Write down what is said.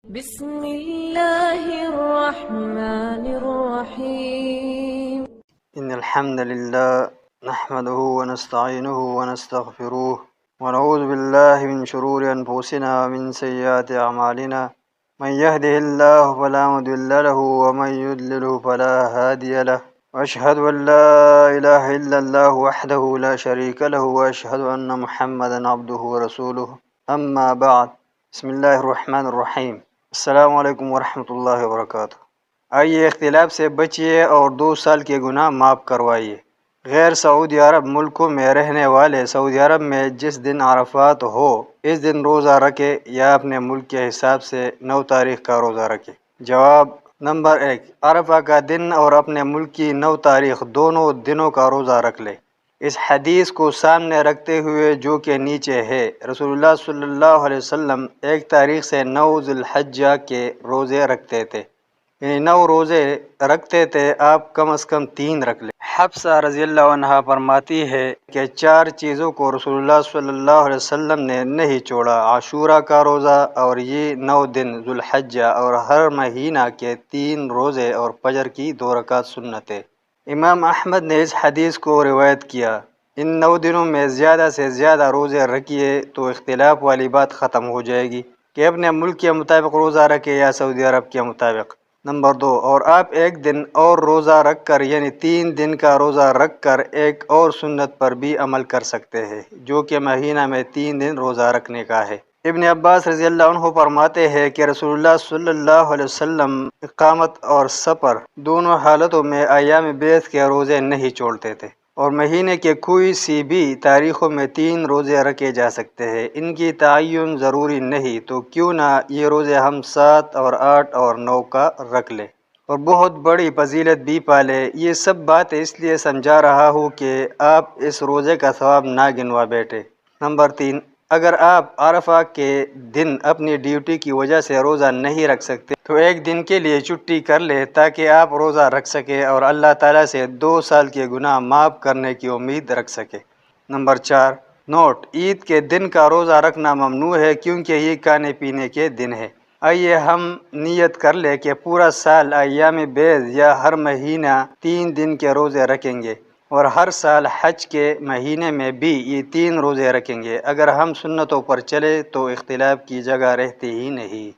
بسم الله الرحمن الرحيم. إن الحمد لله نحمده ونستعينه ونستغفره ونعوذ بالله من شرور أنفسنا ومن سيئات أعمالنا من يهده الله فلا مضل له ومن يضلله فلا هادي له وأشهد أن لا إله إلا الله وحده لا شريك له وأشهد أن محمدا عبده ورسوله أما بعد بسم الله الرحمن الرحيم السلام علیکم ورحمۃ اللہ وبرکاتہ۔ آئیے اختلاف سے بچیے اور 2 سال کے گناہ معاف کروائیے۔ غیر سعودی عرب ملکوں میں رہنے والے سعودی عرب میں جس دن عرفات ہو اس دن روزہ رکھے یا اپنے ملک کے حساب سے 9 تاریخ کا روزہ رکھے؟ جواب نمبر 1، عرفہ کا دن اور اپنے ملک کی 9 تاریخ دونوں دنوں کا روزہ رکھ لے۔ اس حدیث کو سامنے رکھتے ہوئے جو کہ نیچے ہے، رسول اللہ صلی اللہ علیہ وسلم 1 تاریخ سے 9 ذی الحجہ کے روزے رکھتے تھے، یعنی 9 روزے رکھتے تھے، آپ کم از کم 3 رکھ لیں۔ حفصہ رضی اللہ عنہا فرماتی ہے کہ 4 چیزوں کو رسول اللہ صلی اللہ علیہ وسلم نے نہیں چھوڑا: عاشورہ کا روزہ اور یہ 9 دن ذو الحجہ اور ہر مہینہ کے 3 روزے اور فجر کی 2 رکعت سنتیں۔ امام احمد نے اس حدیث کو روایت کیا۔ ان 9 دنوں میں زیادہ سے زیادہ روزے رکھیے تو اختلاف والی بات ختم ہو جائے گی کہ اپنے ملک کے مطابق روزہ رکھے یا سعودی عرب کے مطابق۔ نمبر 2، اور آپ 1 دن اور روزہ رکھ کر یعنی 3 دن کا روزہ رکھ کر ایک اور سنت پر بھی عمل کر سکتے ہیں جو کہ مہینہ میں 3 دن روزہ رکھنے کا ہے۔ ابن عباس رضی اللہ عنہ فرماتے ہیں کہ رسول اللہ صلی اللہ علیہ وسلم اقامت اور سفر دونوں حالتوں میں ایام بیعت کے روزے نہیں چھوڑتے تھے، اور مہینے کے کوئی سی بھی تاریخوں میں 3 روزے رکھے جا سکتے ہیں، ان کی تعین ضروری نہیں، تو کیوں نہ یہ روزے ہم 7 اور 8 اور 9 کا رکھ لیں اور بہت بڑی فضیلت بھی پالے۔ یہ سب باتیں اس لیے سمجھا رہا ہوں کہ آپ اس روزے کا ثواب نہ گنوا بیٹھے۔ نمبر 3، اگر آپ عرفہ کے دن اپنی ڈیوٹی کی وجہ سے روزہ نہیں رکھ سکتے تو 1 دن کے لیے چھٹی کر لیں تاکہ آپ روزہ رکھ سکیں اور اللہ تعالیٰ سے 2 سال کے گناہ معاف کرنے کی امید رکھ سکیں۔ نمبر 4، نوٹ: عید کے دن کا روزہ رکھنا ممنوع ہے کیونکہ یہ کھانے پینے کے دن ہے۔ آئیے ہم نیت کر لیں کہ پورا سال ایام بیض یا ہر مہینہ 3 دن کے روزے رکھیں گے اور ہر سال حج کے مہینے میں بھی یہ 3 روزے رکھیں گے۔ اگر ہم سنتوں پر چلے تو اختلاف کی جگہ رہتی ہی نہیں۔